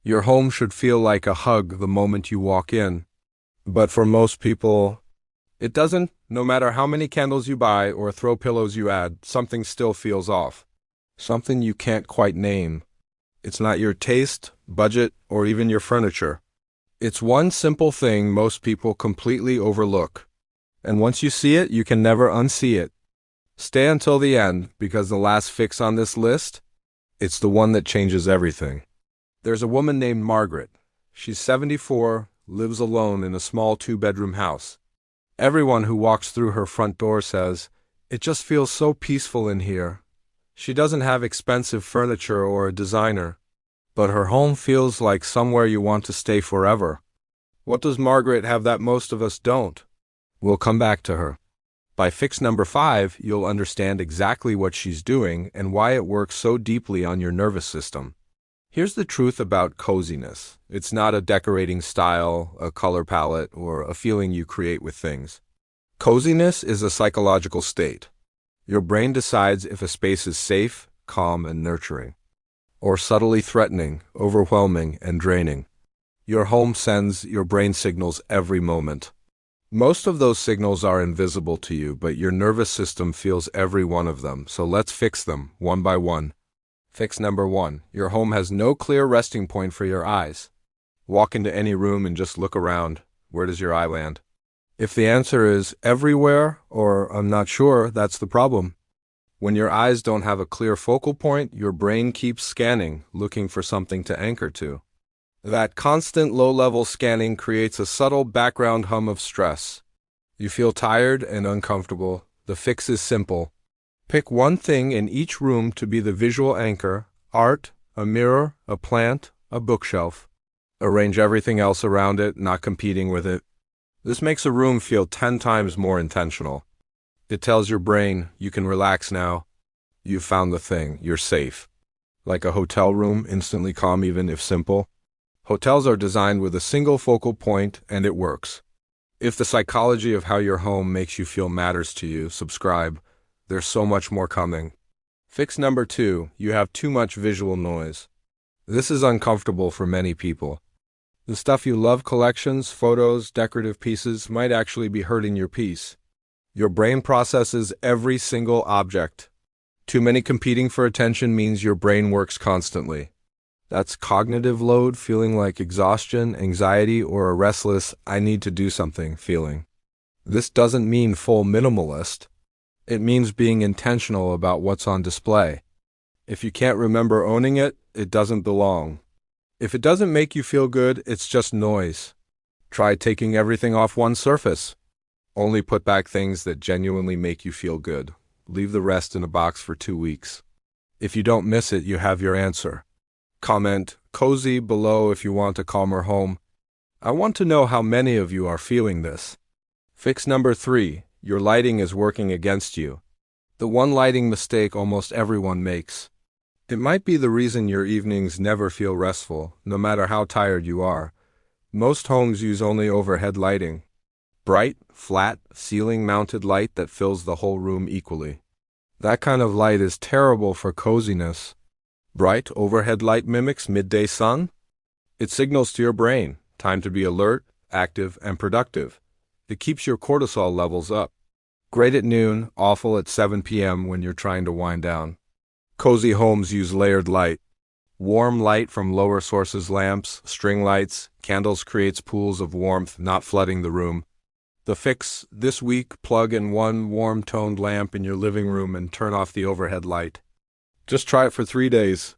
Your home should feel like a hug the moment you walk in. But for most people, it doesn't. No matter how many candles you buy or throw pillows you add, something still feels off. Something you can't quite name. It's not your taste, budget, or even your furniture. It's one simple thing most people completely overlook. And once you see it, you can never unsee it. Stay until the end, because the last fix on this list, it's the one that changes everything. There's a woman named Margaret. She's 74, lives alone in a small 2-bedroom house. Everyone who walks through her front door says, "It just feels so peaceful in here." She doesn't have expensive furniture or a designer, but her home feels like somewhere you want to stay forever. What does Margaret have that most of us don't? We'll come back to her. By fix number 5, you'll understand exactly what she's doing and why it works so deeply on your nervous system. Here's the truth about coziness. It's not a decorating style, a color palette, or a feeling you create with things. Coziness is a psychological state. Your brain decides if a space is safe, calm, and nurturing, or subtly threatening, overwhelming, and draining. Your home sends your brain signals every moment. Most of those signals are invisible to you, but your nervous system feels every one of them, so let's fix them, one by one. Fix number 1. Your home has no clear resting point for your eyes. Walk into any room and just look around. Where does your eye land? If the answer is everywhere, or I'm not sure, that's the problem. When your eyes don't have a clear focal point, your brain keeps scanning, looking for something to anchor to. That constant low-level scanning creates a subtle background hum of stress. You feel tired and uncomfortable. The fix is simple. Pick one thing in each room to be the visual anchor: art, a mirror, a plant, a bookshelf. Arrange everything else around it, not competing with it. This makes a room feel 10 times more intentional. It tells your brain, you can relax now. You've found the thing, you're safe. Like a hotel room, instantly calm even if simple. Hotels are designed with a single focal point, and it works. If the psychology of how your home makes you feel matters to you, subscribe. There's so much more coming. Fix number 2. You have too much visual noise. This is uncomfortable for many people. The stuff you love, collections, photos, decorative pieces, might actually be hurting your peace. Your brain processes every single object. Too many competing for attention means your brain works constantly. That's cognitive load, feeling like exhaustion, anxiety, or a restless, I need to do something feeling. This doesn't mean full minimalist. It means being intentional about what's on display. If you can't remember owning it, it doesn't belong. If it doesn't make you feel good, it's just noise. Try taking everything off one surface. Only put back things that genuinely make you feel good. Leave the rest in a box for 2 weeks. If you don't miss it, you have your answer. Comment cozy below if you want a calmer home. I want to know how many of you are feeling this. Fix number 3. Your lighting is working against you. The one lighting mistake almost everyone makes. It might be the reason your evenings never feel restful, no matter how tired you are. Most homes use only overhead lighting. Bright, flat, ceiling-mounted light that fills the whole room equally. That kind of light is terrible for coziness. Bright, overhead light mimics midday sun. It signals to your brain, time to be alert, active, and productive. It keeps your cortisol levels up. Great at noon, awful at 7 p.m. when you're trying to wind down. Cozy homes use layered light. Warm light from lower sources, lamps, string lights, candles creates pools of warmth, not flooding the room. The fix this week: plug in one warm-toned lamp in your living room and turn off the overhead light. Just try it for 3 days.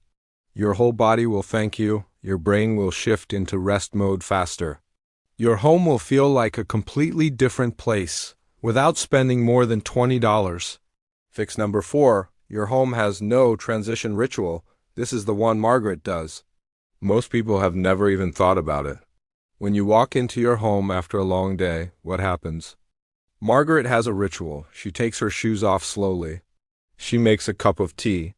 Your whole body will thank you. Your brain will shift into rest mode faster. Your home will feel like a completely different place without spending more than $20. Fix number 4. Your home has no transition ritual. This is the one Margaret does. Most people have never even thought about it. When you walk into your home after a long day, what happens? Margaret has a ritual. She takes her shoes off slowly. She makes a cup of tea.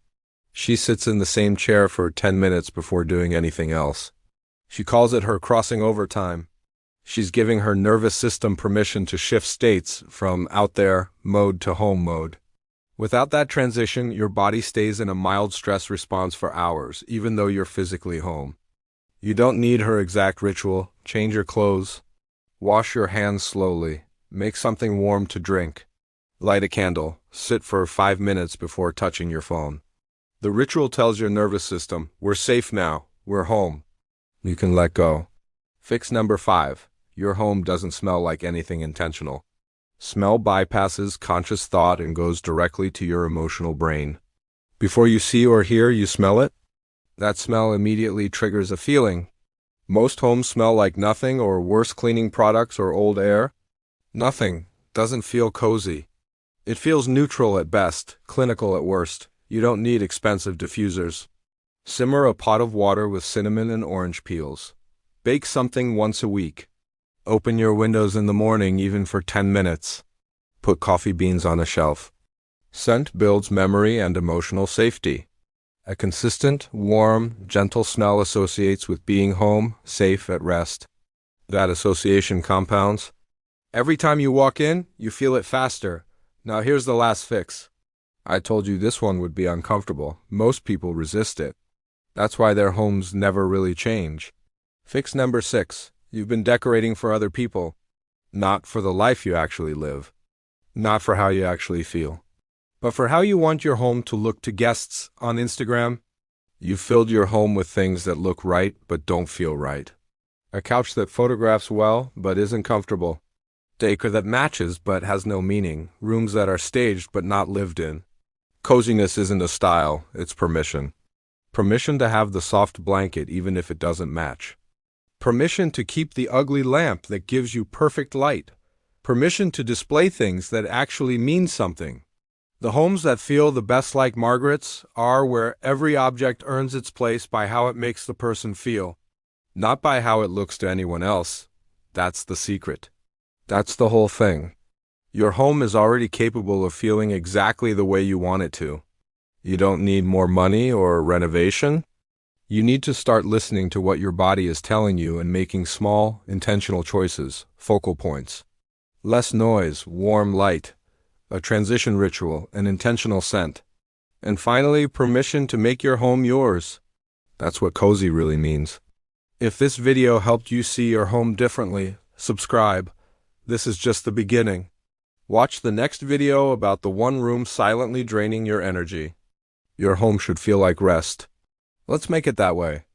She sits in the same chair for 10 minutes before doing anything else. She calls it her crossing over time. She's giving her nervous system permission to shift states from out there mode to home mode. Without that transition, your body stays in a mild stress response for hours, even though you're physically home. You don't need her exact ritual. Change your clothes. Wash your hands slowly. Make something warm to drink. Light a candle. Sit for 5 minutes before touching your phone. The ritual tells your nervous system, we're safe now. We're home. You can let go. Fix number 5. Your home doesn't smell like anything intentional. Smell bypasses conscious thought and goes directly to your emotional brain. Before you see or hear, you smell it? That smell immediately triggers a feeling. Most homes smell like nothing, or worse, cleaning products or old air. Nothing doesn't feel cozy. It feels neutral at best, clinical at worst. You don't need expensive diffusers. Simmer a pot of water with cinnamon and orange peels. Bake something once a week. Open your windows in the morning even for 10 minutes. Put coffee beans on a shelf. Scent builds memory and emotional safety. A consistent, warm, gentle smell associates with being home, safe, at rest. That association compounds. Every time you walk in, you feel it faster. Now here's the last fix. I told you this one would be uncomfortable. Most people resist it. That's why their homes never really change. Fix number 6. You've been decorating for other people. Not for the life you actually live. Not for how you actually feel. But for how you want your home to look to guests on Instagram. You've filled your home with things that look right but don't feel right. A couch that photographs well but isn't comfortable. Decor that matches but has no meaning. Rooms that are staged but not lived in. Coziness isn't a style, it's permission. Permission to have the soft blanket even if it doesn't match. Permission to keep the ugly lamp that gives you perfect light. Permission to display things that actually mean something. The homes that feel the best like Margaret's are where every object earns its place by how it makes the person feel, not by how it looks to anyone else. That's the secret. That's the whole thing. Your home is already capable of feeling exactly the way you want it to. You don't need more money or renovation. You need to start listening to what your body is telling you and making small, intentional choices, focal points. Less noise, warm light, a transition ritual, an intentional scent. And finally, permission to make your home yours. That's what cozy really means. If this video helped you see your home differently, subscribe. This is just the beginning. Watch the next video about the one room silently draining your energy. Your home should feel like rest. Let's make it that way.